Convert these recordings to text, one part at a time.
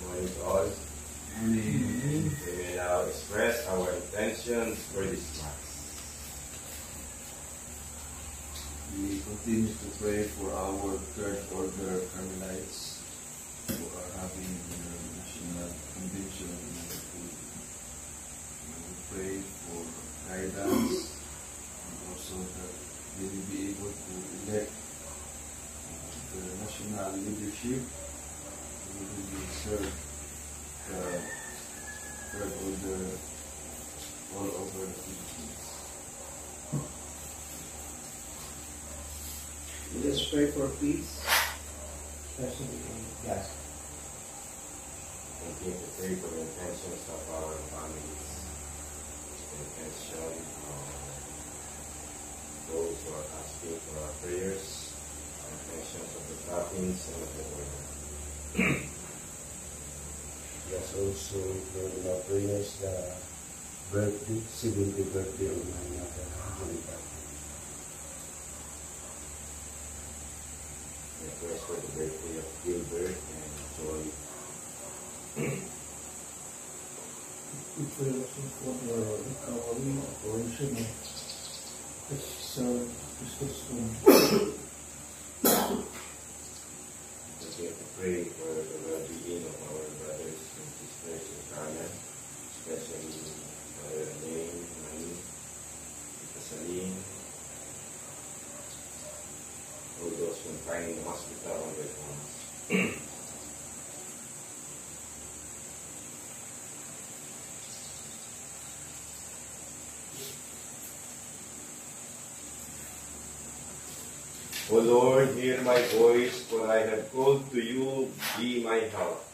Morning to all. We may now express our intentions for this Mass. We continue to pray for our Third Order Carmelites who are having their national convention. We pray for guidance and also that they will be able to elect the national leadership who will serve the Third Order all over the Philippines. Let us pray for peace, especially in Gaza. Continue to pray for the intentions of our families, the intention of those who are asking for our prayers, our intentions of the province and of the order. Yes, also include in our prayers the birthday, 70th birthday of my mother, Holy Father. Request for the birthday of Gilbert and Joy. We pray also for the recovery operation of Christus tomb. Continue to pray for the well-being of our brothers and sisters in Ghana, especially Elaine, Mani, Saline, all those confined in the hospital on their homes. O Lord, hear my voice, for I have called to you, be my help.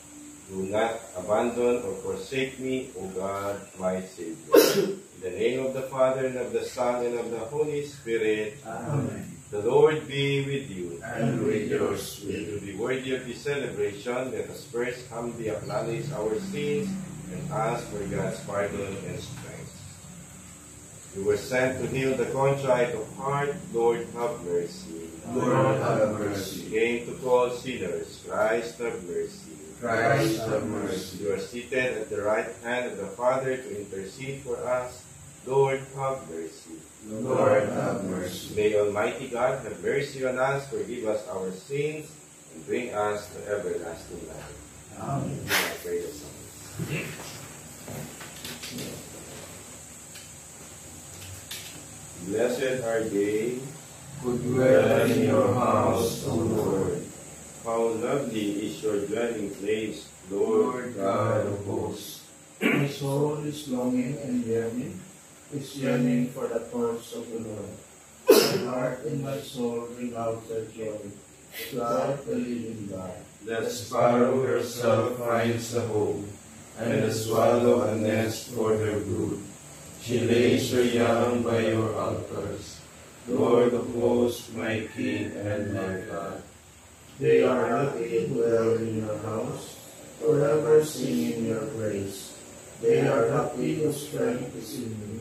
Do not abandon or forsake me, O God, my Savior. In the name of the Father, and of the Son, and of the Holy Spirit. Amen. The Lord be with you. And with your spirit. To be worthy of this celebration, let us first humbly acknowledge our sins and ask for God's pardon and strength. You were sent to heal the contrite of heart. Lord, have mercy. Lord, have mercy. You came to call sinners. Christ, have mercy. Christ, have mercy. You are seated at the right hand of the Father to intercede for us. Lord, have mercy. Lord, have mercy. May Almighty God have mercy on us, forgive us our sins, and bring us to everlasting life. Amen. I pray the Psalms. Blessed are they who dwell in your house, O Lord. How lovely is your dwelling place, Lord God of hosts. My soul is longing and yearning for the courts of the Lord. My heart and my soul bring out their joy, throughout the living God. The sparrow herself finds a home, and the swallow a nest for her brood. She lays her young by your altars, Lord of hosts, my King and my God. They are happy who dwell in your house, forever singing your praise. They are happy whose strength is in you,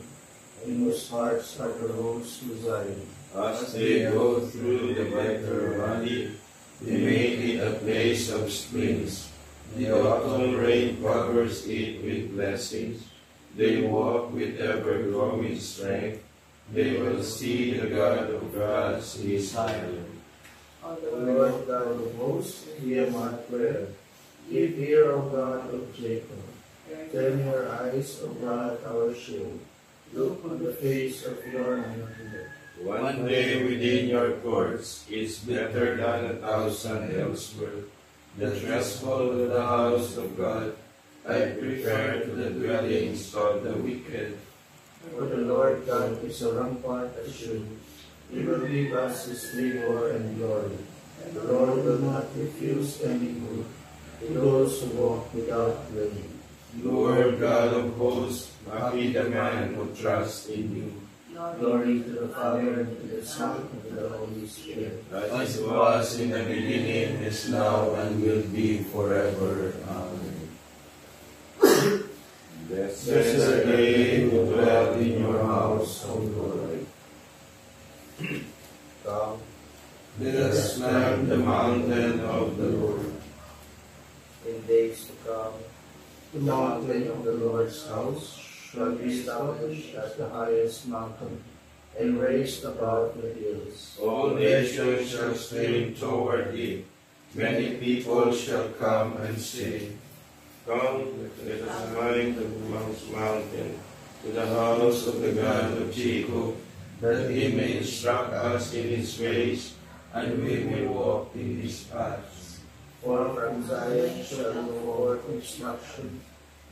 in whose hearts are the roads to Zion. As they go through the bitter valley, they make it a place of springs. The autumn rain covers it with blessings. They walk with ever-growing strength. They will see the God of gods is Zion. O Lord God of hosts, hear my prayer. Give ear, O God of Jacob. Turn your eyes, O God, our shield. Look on the face of your anointed. One day within your courts is better than 1,000 elsewhere. The threshold of the house of God I prefer to the dwellings of the wicked. For the Lord God is a rampart assured. He will give us his favor and glory. The Lord will not refuse any good to those who walk without blame. Lord God of hosts, happy the man who trusts in you. Glory to the Father, and to the Son, and to the Holy Spirit. As it was in the beginning, is now, and will be forever. Amen. Blessed are they who dwell in your house, O Lord. Come, Let us climb the mountain of the Lord. in days to come, the mountain of the Lord's house shall be established as the highest mountain, and raised above the hills. All nations shall stream toward it. Many people shall come and say, Come, let us climb the mountain, to the house of the God of Jacob, that he may instruct us in his ways, and we will walk in his paths. For from Zion shall go forth instruction,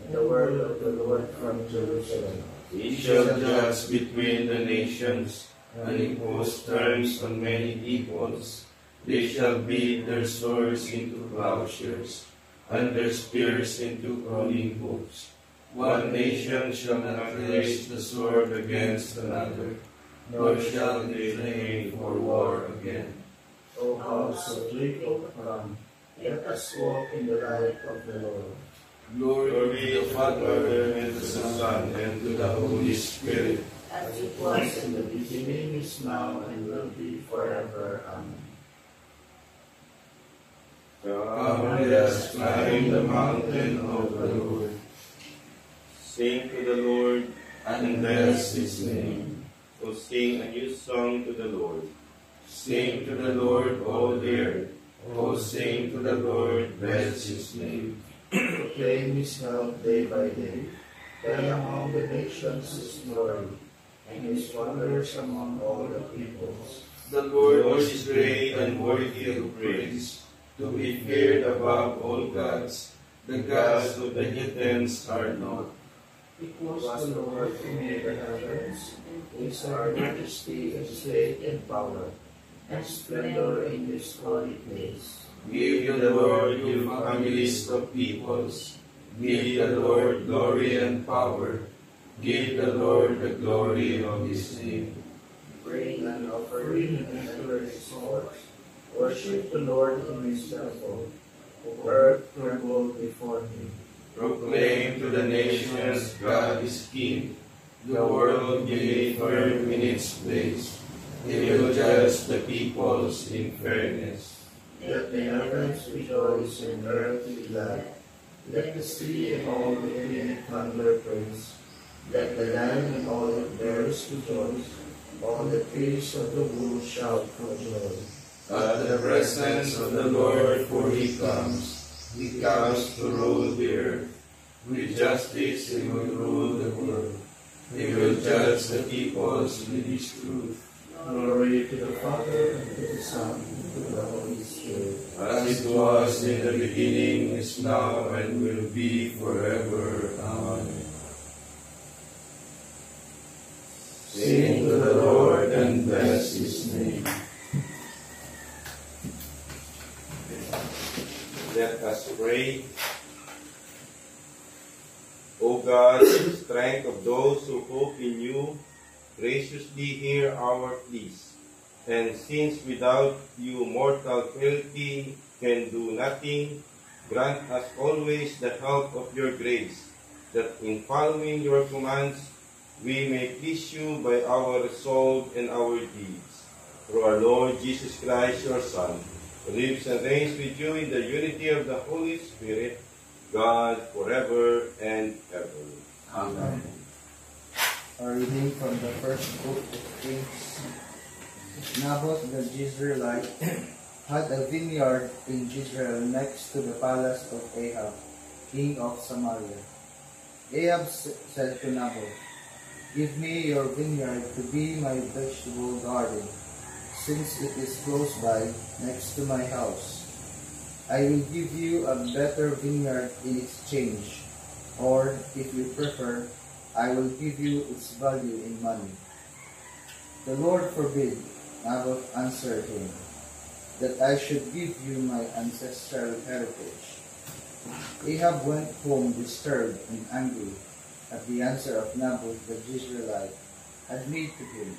and the word of the Lord from Jerusalem. He shall judge between the nations, and impose terms on many peoples. They shall beat their swords into plowshares, and their spears into pruning hooks. One nation shall not raise the sword against another, nor shall they train for war again. O house of Jacob, come, let us walk in the light of the Lord. Glory to the Father, and to the Son, and to the Holy Spirit. As it was in the beginning, is now, and will be forever. Amen. Come, let us climb the mountain of the Lord, sing to the Lord, and bless his name. O sing a new song to the Lord. Sing to the Lord, all the earth. O sing to the Lord, bless his name. Proclaim his help day by day. Tell among the nations his glory, and his wonders among all the peoples. The Lord is great and worthy of praise, to be feared above all gods. The gods of the heathens are not. It was the Lord who made the heavens. His are majesty and state and power, and splendor in his holy place. Give the Lord, you families of peoples. Give the Lord glory and power. Give the Lord the glory of his name. Bring an offering and enter his courts. Worship the Lord in his temple. Earth tremble before him. Proclaim to the nations, God is King. The world be made firm in its place. He will judge the peoples in fairness. Let the heavens rejoice and earth be glad. Let the sea and all within it thunder praise. Let the land and all it bears rejoice. All the trees of the wood shout for joy. At the presence of the Lord, for he comes. He comes to rule the earth. With justice he will rule the world. He will judge the peoples with his truth. Glory to the Father, and to the Son, and to the Holy Spirit. As it was in the beginning, is now, and will be forever. Amen. Sing to the Lord and bless His name. Let us pray. O God, strength of those who hope in you, graciously hear our pleas. And since without you mortal frailty can do nothing, grant us always the help of your grace, that in following your commands we may please you by our resolve and our deeds. Through our Lord Jesus Christ, your Son, who lives and reigns with you in the unity of the Holy Spirit, God, forever and ever. Amen. A reading from the first book of Kings. Naboth the Jezreelite had a vineyard in Jezreel next to the palace of Ahab, king of Samaria. Ahab said to Naboth, "Give me your vineyard to be my vegetable garden, since it is close by, next to my house. I will give you a better vineyard in exchange, or, if you prefer, I will give you its value in money." "The Lord forbid," Naboth answered him, "that I should give you my ancestral heritage." Ahab went home disturbed and angry at the answer of Naboth the Jezreelite had made to him.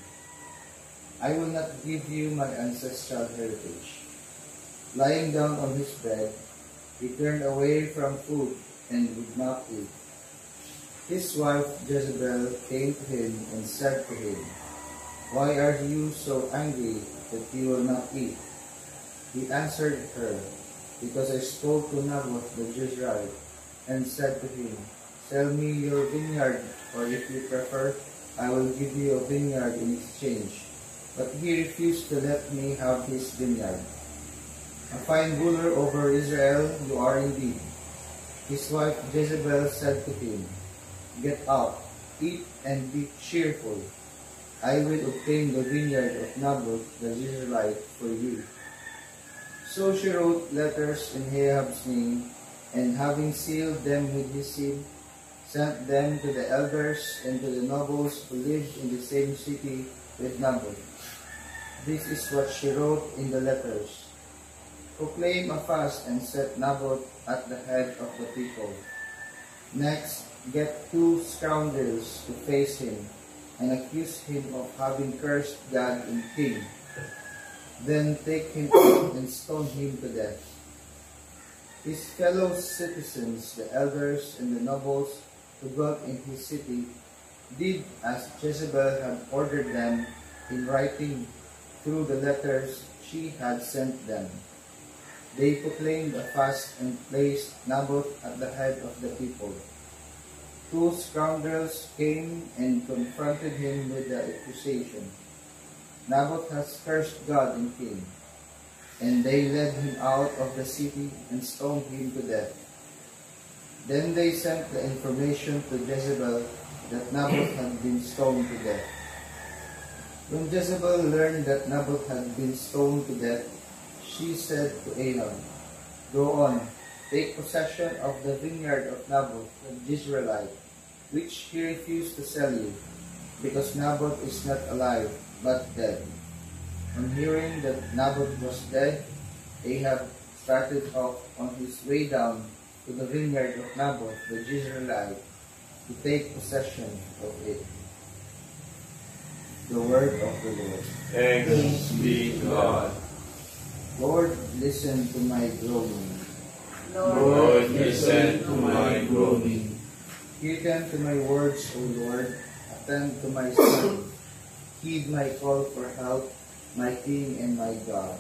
"I will not give you my ancestral heritage." Lying down on his bed, he turned away from food and would not eat. His wife Jezebel came to him and said to him, "Why are you so angry that you will not eat?" He answered her, "Because I spoke to Naboth the Jezreelite and said to him, 'Sell me your vineyard, or if you prefer, I will give you a vineyard in exchange.' But he refused to let me have his vineyard. A fine ruler over Israel you are indeed." His wife Jezebel said to him, "Get up, eat and be cheerful. I will obtain the vineyard of Naboth the Jezreelite for you." So she wrote letters in Ahab's name, and having sealed them with his seal, sent them to the elders and to the nobles who lived in the same city with Naboth. This is what she wrote in the letters: "Proclaim a fast and set Naboth at the head of the people. Next, get 2 scoundrels to face him and accuse him of having cursed God and king. Then take him out and stone him to death." His fellow citizens, the elders and the nobles who dwelt in his city, did as Jezebel had ordered them in writing through the letters she had sent them. They proclaimed a fast and placed Naboth at the head of the people. 2 scoundrels came and confronted him with the accusation, "Naboth has cursed God and king." And they led him out of the city and stoned him to death. Then they sent the information to Jezebel that Naboth had been stoned to death. When Jezebel learned that Naboth had been stoned to death, she said to Ahab, "Go on, take possession of the vineyard of Naboth the Jezreelite, which he refused to sell you, because Naboth is not alive, but dead." On hearing that Naboth was dead, Ahab started off on his way down to the vineyard of Naboth the Jezreelite to take possession of it. The word of the Lord. Thanks be to God. Lord, listen to my groaning. Lord, listen to my groaning. Hearken to my words, O Lord. Attend to my song. Heed my call for help, my King and my God.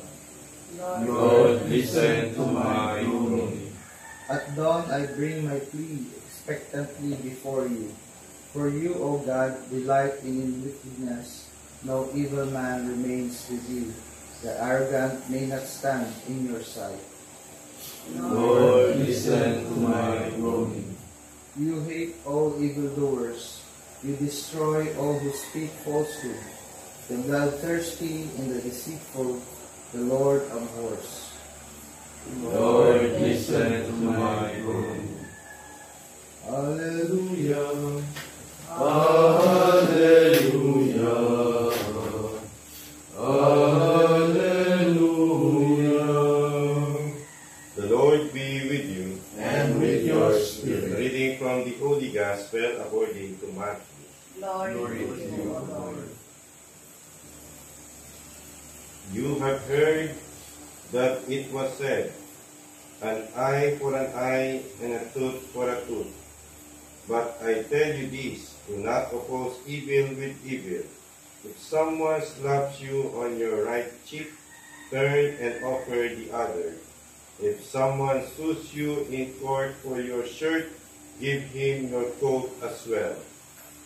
Lord, listen to my groaning. At dawn I bring my plea expectantly before you. For you, O God, delight in wickedness. No evil man remains with you. The arrogant may not stand in your sight. Lord, listen to my groaning. You hate all evildoers. You destroy all who speak falsehood. the bloodthirsty and the deceitful, the Lord abhors. Lord, listen to my groan. Hallelujah. Hallelujah. Hallelujah. The Lord be with you. And with your A spirit. reading from the Holy Gospel according to Matthew. Glory to you, O Lord. You have heard that it was said, an eye for an eye and a tooth for a tooth. But I tell you this, do not oppose evil with evil. If someone slaps you on your right cheek, turn and offer the other. If someone sues you in court for your shirt, give him your coat as well.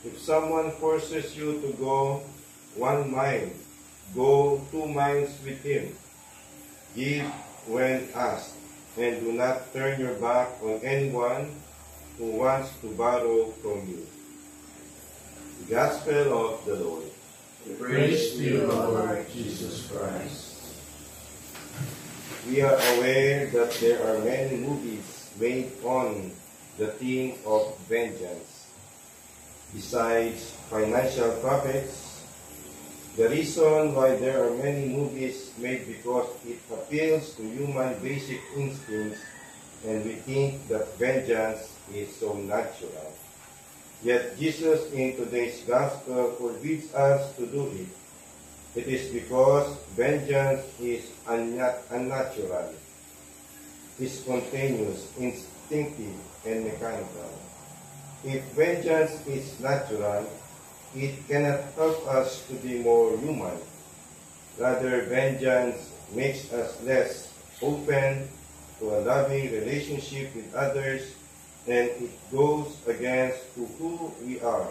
If someone forces you to go 1 mile, go 2 miles with him. Give when asked, and do not turn your back on anyone who wants to borrow from you. The Gospel of the Lord. Praise to you, Lord Jesus Christ. We are aware that there are many movies made on the theme of vengeance. Besides financial profits, the reason why there are many movies made because it appeals to human basic instincts, and we think that vengeance is so natural. Yet Jesus in today's gospel forbids us to do it. It is because vengeance is unnatural, is spontaneous, instinctive, and mechanical. If vengeance is natural, it cannot help us to be more human. Rather, vengeance makes us less open to a loving relationship with others, and it goes against who we are,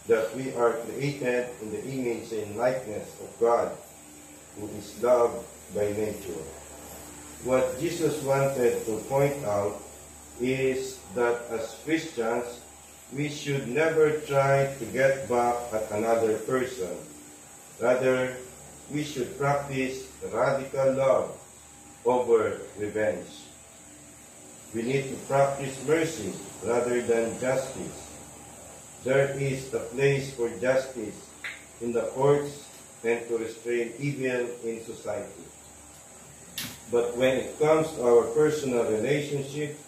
that we are created in the image and likeness of God, who is loved by nature. What Jesus wanted to point out is that as Christians, we should never try to get back at another person. Rather, we should practice radical love over revenge. We need to practice mercy rather than justice. There is a place for justice in the courts and to restrain evil in society. But when it comes to our personal relationships,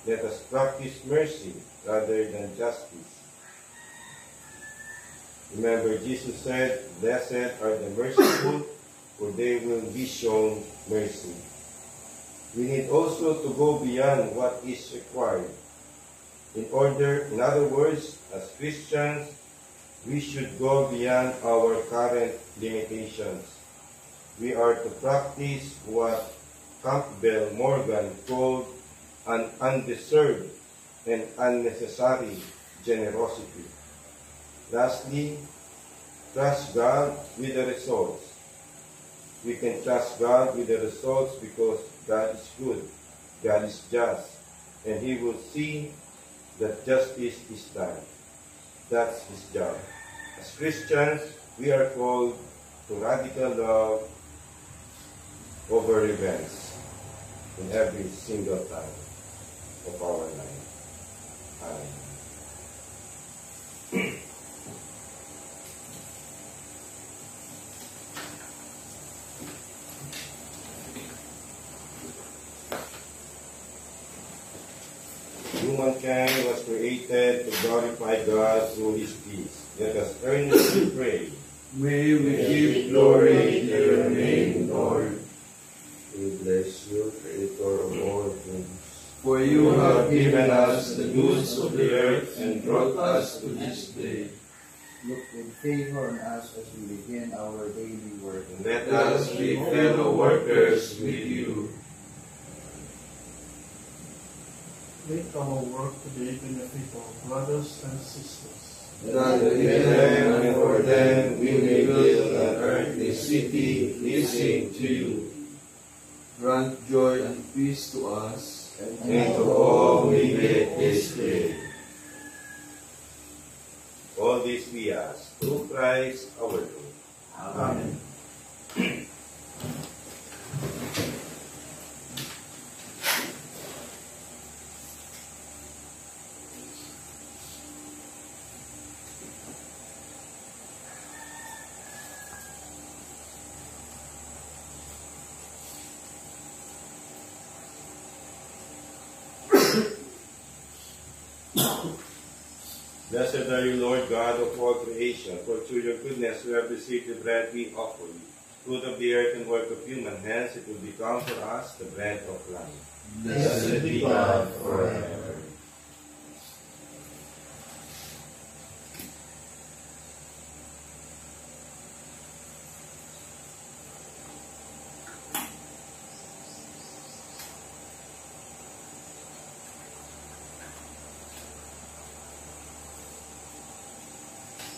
let us practice mercy rather than justice. Remember, Jesus said, "Blessed are the merciful, for they will be shown mercy." We need also to go beyond what is required. In other words, as Christians, we should go beyond our current limitations. We are to practice what Campbell Morgan called an undeserved and unnecessary generosity. Lastly, trust God with the results. We can trust God with the results because God is good, God is just, and He will see that justice is done. That's His job. As Christians, we are called to radical love over revenge in every single time of our life. Amen. Humankind was created to glorify God through His peace. Let us earnestly pray. May we give glory to your name, Lord. We bless you, Creator of all things. For you have given us the goods of the earth and brought us to this day. Look with favor on us as we begin our daily work. And let Let us be fellow workers with you. Make our work today benefit our brothers and sisters. That with them and for them we may build an earthly city pleasing to you. Grant joy and peace to us and to all we meet this day. all this we ask through Christ our Lord. Blessed are you, Lord God of all creation, for through your goodness we have received the bread we offer you. Fruit of the earth and work of human hands, it will become for us the bread of life. Blessed be God forever.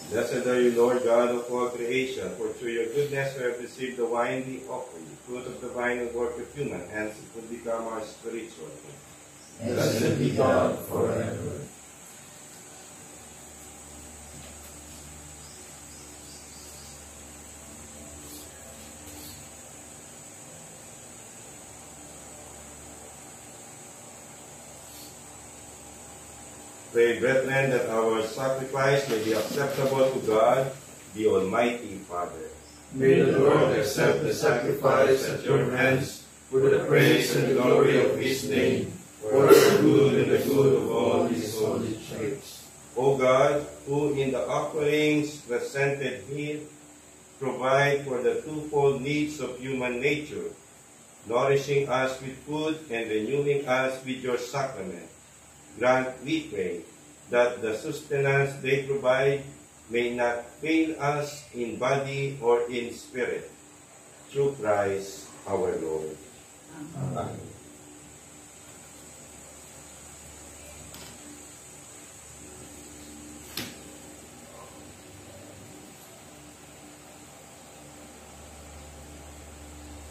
Blessed are you, Lord God of all creation, for through your goodness we have received the wine we offer you. Fruit of the vine and work of human hands, it will become our spiritual food. Blessed be God forever. Pray, brethren, that our sacrifice may be acceptable to God, the Almighty Father. May the Lord accept the sacrifice at your hands for the praise and glory of his name, for the good and the good of all his holy church. O God, who in the offerings presented here provide for the twofold needs of human nature, nourishing us with food and renewing us with your sacrament, grant, we pray, that the sustenance they provide may not fail us in body or in spirit. Through Christ our Lord. Amen.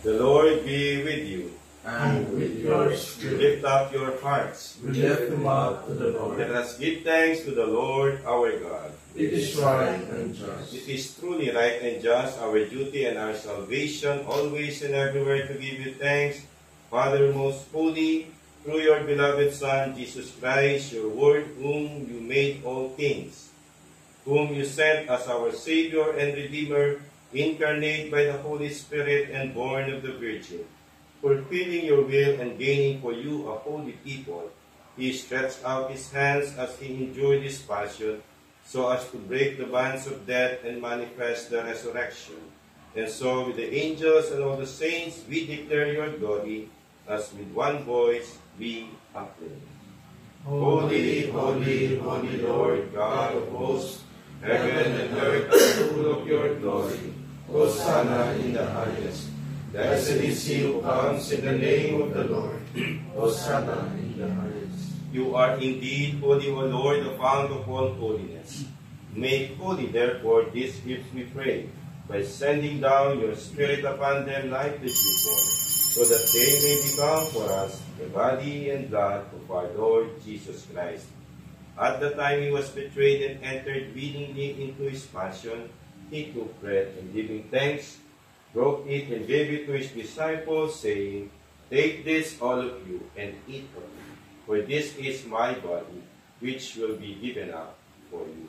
The Lord be with you. And with your spirit, Lift up your hearts. we lift them up to the Lord. Let us give thanks to the Lord our God. It is right and just. It is truly right and just, our duty and our salvation, always and everywhere to give you thanks, Father most holy, through your beloved Son, Jesus Christ, your Word, whom you made all things, whom you sent as our Savior and Redeemer, incarnate by the Holy Spirit and born of the Virgin. Fulfilling your will and gaining for you a holy people, he stretched out his hands as he endured his passion, so as to break the bonds of death and manifest the resurrection. And so with the angels and all the saints, we declare your glory, as with one voice we acclaim. Holy, holy, holy Lord, God of hosts, heaven and earth are full of your glory. Hosanna in the highest. Blessed is he who comes in the name of the Lord. Hosanna in the highest. You are indeed holy, O Lord, the fount of all holiness. Make holy, therefore, these gifts, we pray, by sending down your Spirit upon them like the dewfall, so that they may become for us the body and blood of our Lord Jesus Christ. At the time he was betrayed and entered willingly into his passion, he took bread, and giving thanks, broke it and gave it to his disciples, saying, Take this, all of you, and eat of it, for this is my body, which will be given up for you.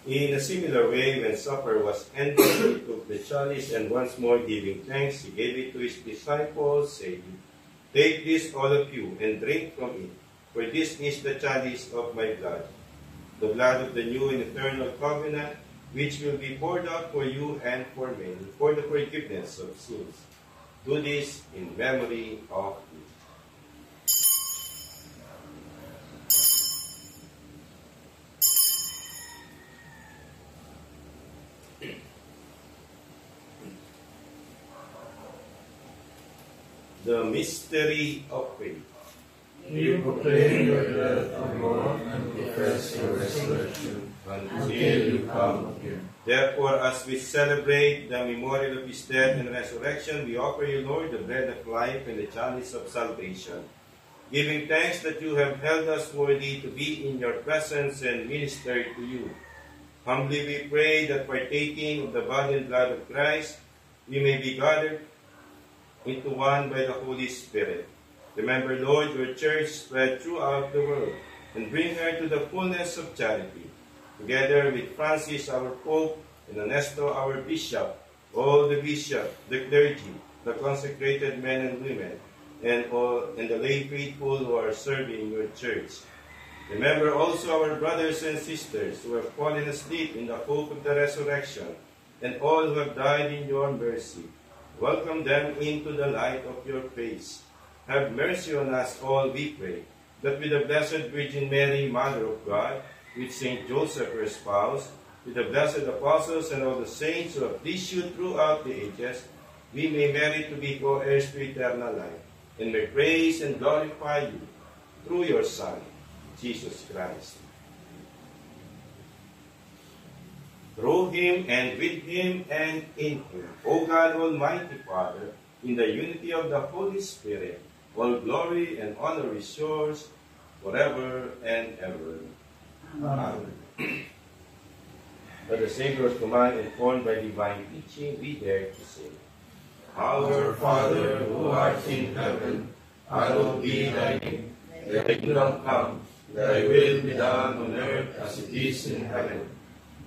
In a similar way, when supper was ended, he took the chalice, and once more giving thanks, he gave it to his disciples, saying, Take this, all of you, and drink from it, for this is the chalice of my blood, the blood of the new and eternal covenant, which will be poured out for you and for many, for the forgiveness of sins. Do this in memory of me. The mystery of faith. We proclaim your death, O Lord, and profess your resurrection until you come again. Therefore, as we celebrate the memorial of his death and resurrection, we offer you, Lord, the bread of life and the chalice of salvation, giving thanks that you have held us worthy to be in your presence and minister to you. Humbly we pray that partaking of the body and blood of Christ, we may be gathered into one by the Holy Spirit. Remember, Lord, your church spread throughout the world, and bring her to the fullness of charity. Together with Francis, our Pope, and Ernesto, our Bishop, all the bishops, the clergy, the consecrated men and women, and the lay faithful who are serving your church. Remember also our brothers and sisters who have fallen asleep in the hope of the resurrection, and all who have died in your mercy. Welcome them into the light of your face. Have mercy on us all, we pray, that with the Blessed Virgin Mary, Mother of God, with Saint Joseph, her spouse, with the blessed apostles and all the saints who have pleased you throughout the ages, we may merit to be co-heirs to eternal life, and may praise and glorify you through your Son, Jesus Christ. Through him and with him and in him, O God, Almighty Father, in the unity of the Holy Spirit, all glory and honor is yours forever and ever. Amen. By the Savior's command, informed by divine teaching, we dare to say, Our Father, who art in heaven, hallowed be thy name. Thy kingdom come, thy will be done on earth as it is in heaven.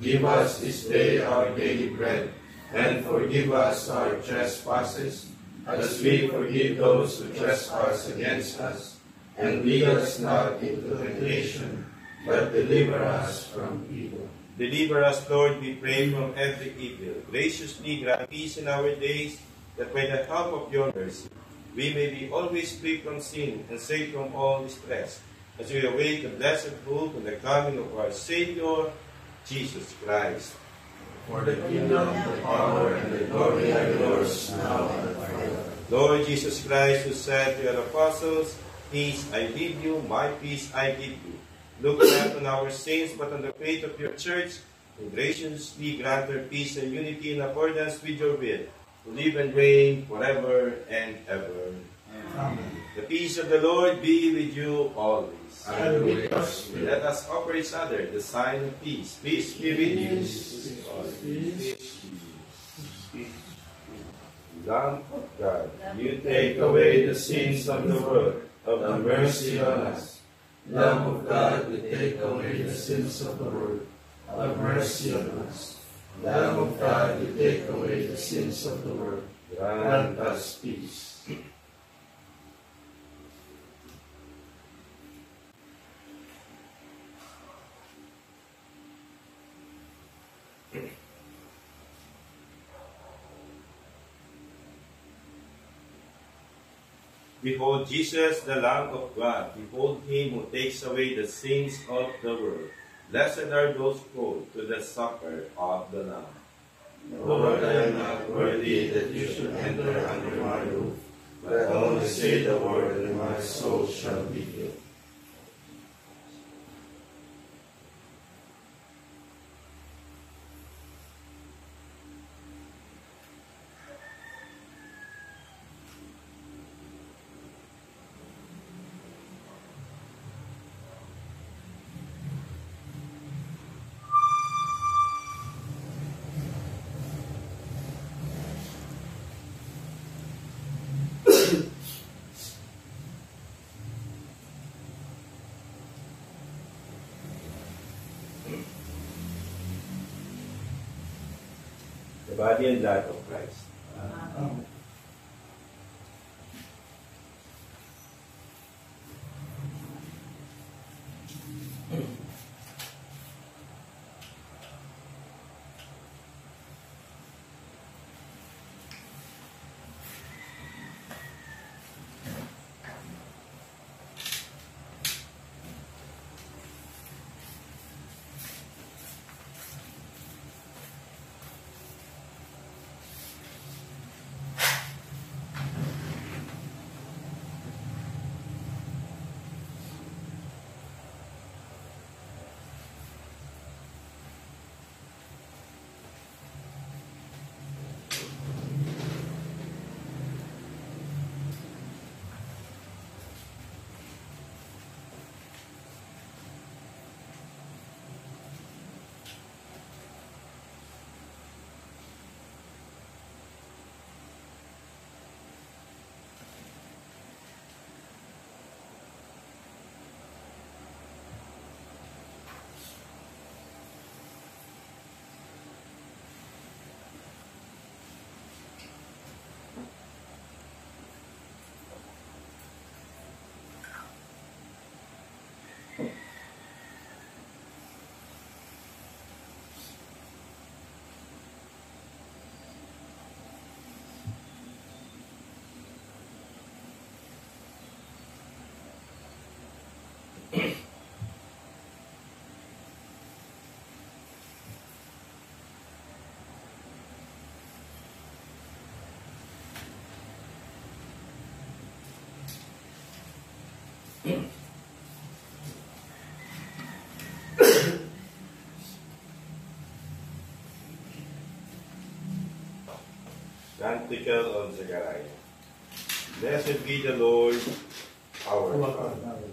Give us this day our daily bread, and forgive us our trespasses, as we forgive those who trespass against us. And lead us not into temptation, but deliver us from evil. Deliver us, Lord, we pray, from every evil. Graciously grant peace in our days, that by the help of your mercy, we may be always free from sin and safe from all distress, as we await the blessed hope and the coming of our Savior, Jesus Christ. For the kingdom, the power, and the glory are yours now and forever. Lord Jesus Christ, who said to your apostles, Peace I leave you, my peace I give you. Look not on our sins, but on the faith of your church, and graciously grant her peace and unity in accordance with your will, to live and reign forever and ever. Amen. The peace of the Lord be with you always. And with us. Let us offer each other the sign of peace. Peace be with you. Lamb of God, you take away the sins of the world. Have mercy on us. Lamb of God, you take away the sins of the world. Have mercy on us. Lamb of God, you take away the sins of the world. Grant us peace. Behold Jesus, the Lamb of God. Behold him who takes away the sins of the world. Blessed are those called to the supper of the Lamb. Lord, I am not worthy that you should enter under my roof, but only say the word, and my soul shall be healed. The body and blood of Christ. Amen. Canticle of Zechariah. Blessed be the Lord, our God.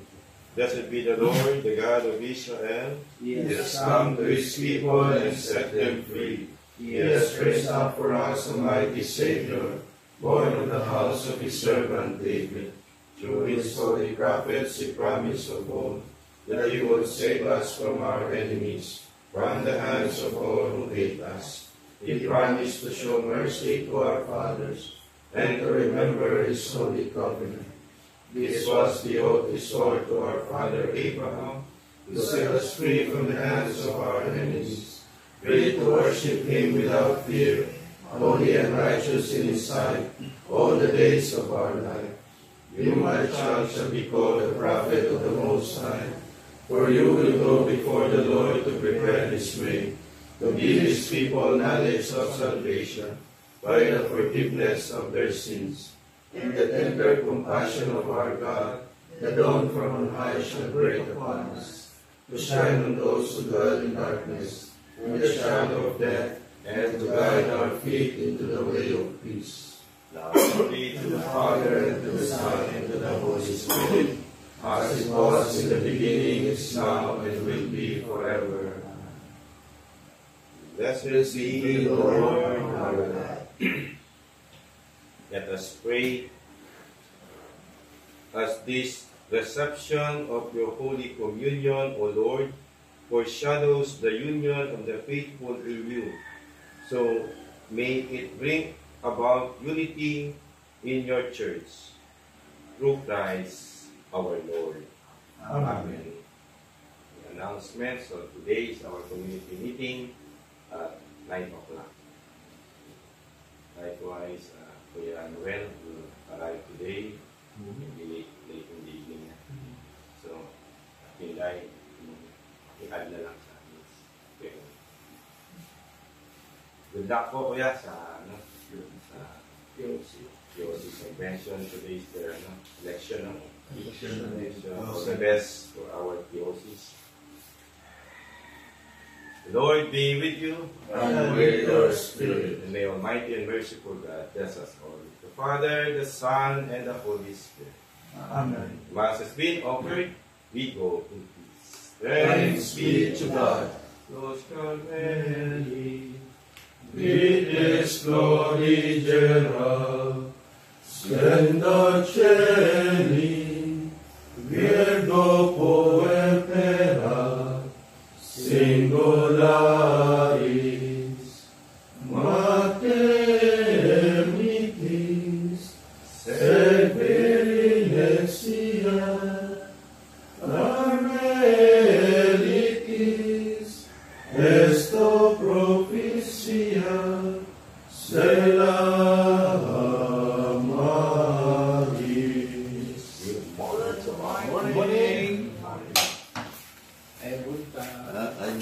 Blessed be the Lord, the God of Israel. He has come to his people and set them free. He has raised up for us a mighty Savior, born of the house of his servant David. Through his holy prophets he promised of old that he would save us from our enemies, from the hands of all who hate us. He promised to show mercy to our fathers and to remember his holy covenant. This was the oath he swore to our father Abraham, to set us free from the hands of our enemies, free to worship him without fear, holy and righteous in his sight, all the days of our life. You, my child, shall be called a prophet of the Most High, for you will go before the Lord to prepare his way, to give his people knowledge of salvation by the forgiveness of their sins. In the tender compassion of our God, the dawn from on high shall break upon us, to shine on those who dwell in darkness, in the shadow of death, and to guide our feet into the way of peace. Glory be To the Father, and to the Son, and to the Holy Spirit, as it was in the beginning, is now, and will be forever. Blessed be the Lord, our God. Let us pray. As this reception of your Holy Communion, O Lord, foreshadows the union of the faithful in you, so may it bring about unity in your church, through Christ our Lord. Amen. The announcements of today is our community meeting at 9 o'clock. Likewise, Kuya Noel will arrive today, maybe late in the evening. So, Pinday, i-add na lang sa amin. Okay. Good luck po, Kuya, sa POC convention. Today is their election. All the best for our POCs. The Lord be with you. And with your spirit. And may Almighty and merciful God bless us all. The Father, the Son, and the Holy Spirit. Amen. Mass has been offered. We go in peace. Thanks be to God. Los Carmeli. With his glory general, splendor cieli, Virgo poepera, singularis, mater mitis, severilexia, armelitis, esto proficia, Sela Maris. Good morning. Good morning. Ay, bunta. Ay,